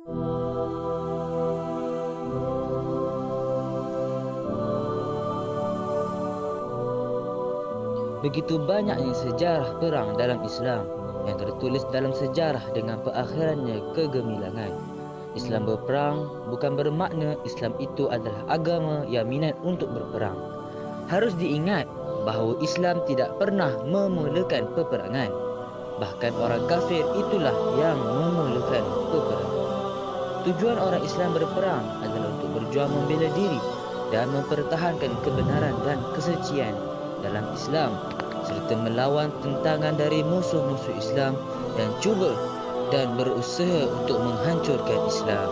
Begitu banyaknya sejarah perang dalam Islam yang tertulis dalam sejarah dengan perakhirannya kegemilangan. Islam berperang bukan bermakna Islam itu adalah agama yang minat untuk berperang. Harus diingat bahawa Islam tidak pernah memulakan peperangan. Bahkan orang kafir itulah yang memulakan peperangan. Tujuan orang Islam berperang adalah untuk berjuang membela diri dan mempertahankan kebenaran dan kesucian dalam Islam, serta melawan tentangan dari musuh-musuh Islam dan cuba dan berusaha untuk menghancurkan Islam.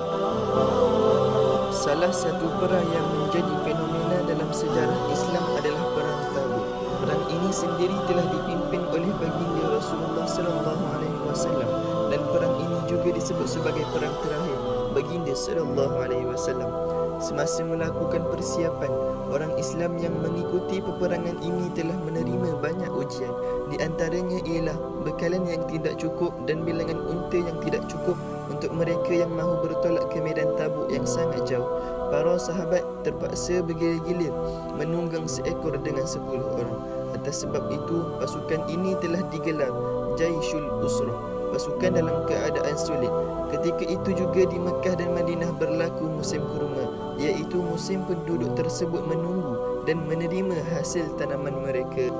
Salah satu perang yang menjadi fenomena dalam sejarah Islam adalah Perang Tabuk. Perang ini sendiri telah dipimpin oleh baginda Rasulullah SAW, dan perang ini juga disebut sebagai perang terakhir baginda SAW. Semasa melakukan persiapan, orang Islam yang mengikuti peperangan ini telah menerima banyak ujian. Di antaranya ialah bekalan yang tidak cukup dan bilangan unta yang tidak cukup untuk mereka yang mahu bertolak ke medan Tabuk yang sangat jauh. Para sahabat terpaksa bergila-gila menunggang seekor dengan 10 orang. Atas sebab itu, pasukan ini telah digelar Jaishul Usrah, pasukan dalam keadaan sulit. Ketika itu juga di Mekah dan Madinah berlaku musim kurma, iaitu musim penduduk tersebut menunggu dan menerima hasil tanaman mereka.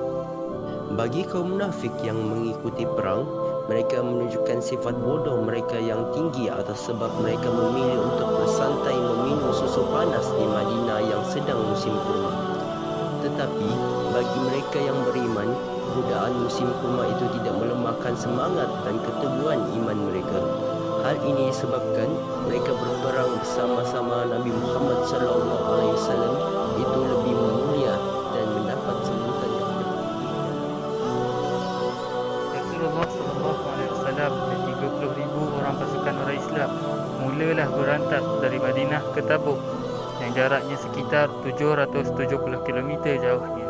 Bagi kaum munafik yang mengikuti perang, mereka menunjukkan sifat bodoh mereka yang tinggi atas sebab mereka memilih untuk bersantai meminum susu panas di Madinah yang sedang musim kurma. Tetapi bagi mereka yang beriman, godaan musim kurma itu tidak melemahkan semangat dan keteguhan iman mereka. Hal ini disebabkan mereka berperang bersama-sama Nabi Muhammad SAW, itu lebih mulia dan mendapat sambutan yang bertinggi. Rasulullah SAW dan 30,000 orang pasukan orang Islam mulalah berantak dari Madinah ke Tabuk yang jaraknya sekitar 770 km jauhnya.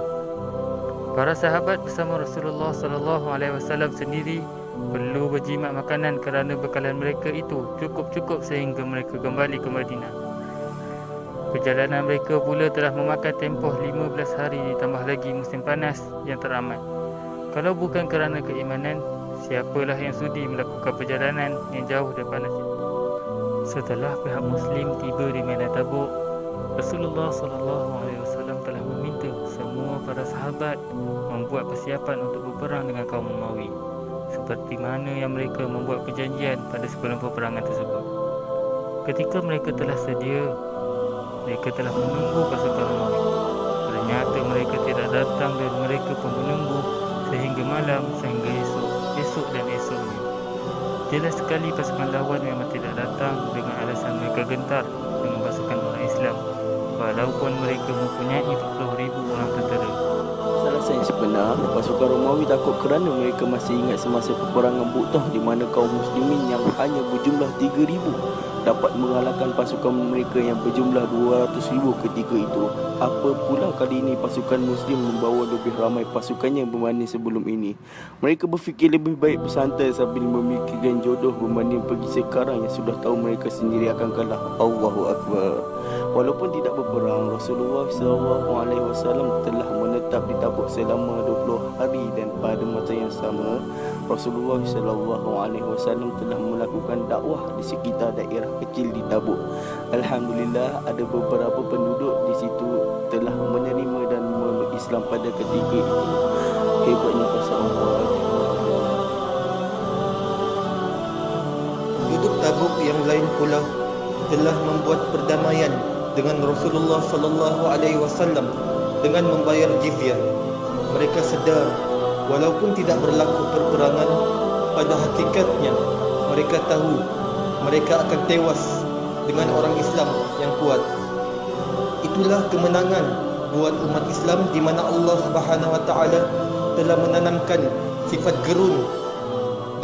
Para sahabat bersama Rasulullah SAW sendiri perlu berjimat makanan kerana bekalan mereka itu cukup-cukup sehingga mereka kembali ke Madinah. Perjalanan mereka pula telah memakan tempoh 15 hari ditambah lagi musim panas yang teramat. Kalau bukan kerana keimanan, siapalah yang sudi melakukan perjalanan yang jauh dan panas itu. Setelah pihak Muslim tiba di medan Tabuk, Rasulullah SAW telah meminta semua para sahabat membuat persiapan untuk berperang dengan kaum Romawi, seperti mana yang mereka membuat perjanjian pada sebelum peperangan tersebut. Ketika mereka telah sedia, mereka telah menunggu pasukan Romawi. Ternyata mereka tidak datang dan mereka pun menunggu sehingga malam, sehingga esok dan esoknya. Jelas sekali pasukan lawan memang tidak datang dengan alasan mereka gentar dengan pasukan orang Islam, walaupun mereka mempunyai 40,000 orang tentera. Alasan yang sebenar, pasukan Romawi takut kerana mereka masih ingat semasa peperangan Bu'tah di mana kaum muslimin yang hanya berjumlah 3,000 dapat mengalahkan pasukan mereka yang berjumlah 200,000 ketika itu. Apa pula kali ini pasukan muslim membawa lebih ramai pasukannya berbanding sebelum ini. Mereka berfikir lebih baik bersantai sambil memikirkan jodoh berbanding pergi sekarang yang sudah tahu mereka sendiri akan kalah. Allahu Akbar. Walaupun tidak berperang, Rasulullah SAW telah menetap di Tabuk selama 20 hari dan pada masa yang sama, Rasulullah SAW telah melakukan dakwah di sekitar daerah kecil di Tabuk. Alhamdulillah, ada beberapa penduduk di situ telah menerima dan memeluk Islam pada ketika itu. Hebatnya pasal Allah. Penduduk Tabuk yang lain pula telah membuat perdamaian dengan Rasulullah SAW dengan membayar jizyah. Mereka sedar walaupun tidak berlaku perperangan, pada hakikatnya mereka tahu mereka akan tewas dengan orang Islam yang kuat. Itulah kemenangan buat umat Islam di mana Allah Subhanahu Wa Taala telah menanamkan sifat gerun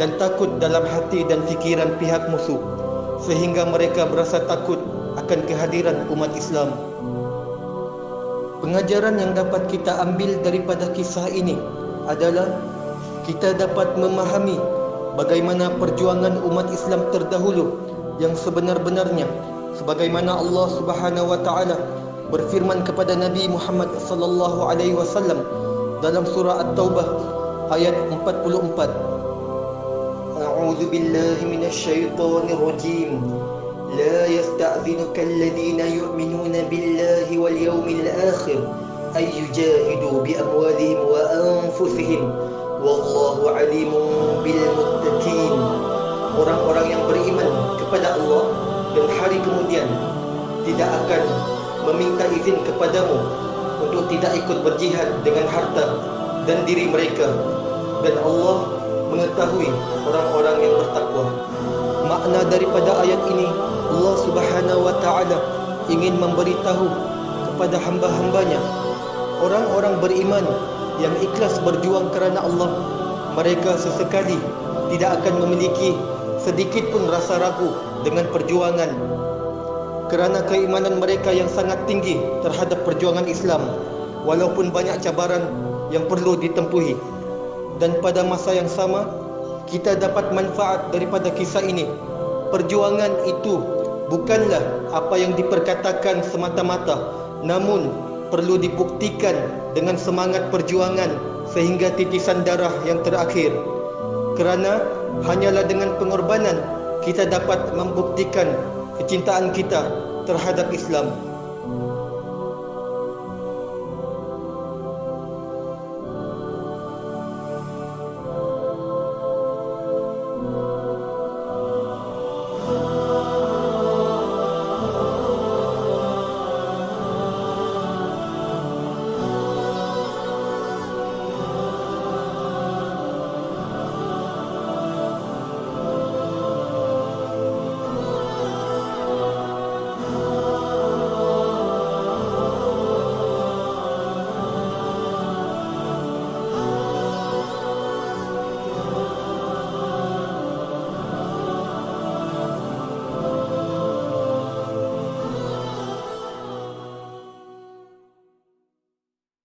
dan takut dalam hati dan fikiran pihak musuh, sehingga mereka berasa takut akan kehadiran umat Islam. Pengajaran yang dapat kita ambil daripada kisah ini adalah kita dapat memahami bagaimana perjuangan umat Islam terdahulu yang sebenar-benarnya, sebagaimana Allah Subhanahu wa taala berfirman kepada Nabi Muhammad sallallahu alaihi wasallam dalam surah At-Taubah ayat 44. A'udzu billahi minasyaitonir rajim. La yasta'dhinuka alladhina yu'minuna billahi wal yawmil akhir ay yujahidu bi amwalihim wa anfusihim wallahu alimun bil muttaqin. Orang-orang yang beriman kepada Allah dan hari kemudian tidak akan meminta izin kepadamu untuk tidak ikut berjihad dengan harta dan diri mereka, dan Allah mengetahui orang-orang yang bertakwa. Makna daripada ayat ini, Allah Subhanahu wa taala ingin memberitahu kepada hamba-hambanya, orang-orang beriman yang ikhlas berjuang kerana Allah, mereka sesekali tidak akan memiliki sedikit pun rasa ragu dengan perjuangan, kerana keimanan mereka yang sangat tinggi terhadap perjuangan Islam, walaupun banyak cabaran yang perlu ditempuhi. Dan pada masa yang sama, kita dapat manfaat daripada kisah ini. Perjuangan itu bukanlah apa yang diperkatakan semata-mata, namun perlu dibuktikan dengan semangat perjuangan sehingga titisan darah yang terakhir. Kerana hanyalah dengan pengorbanan kita dapat membuktikan kecintaan kita terhadap Islam.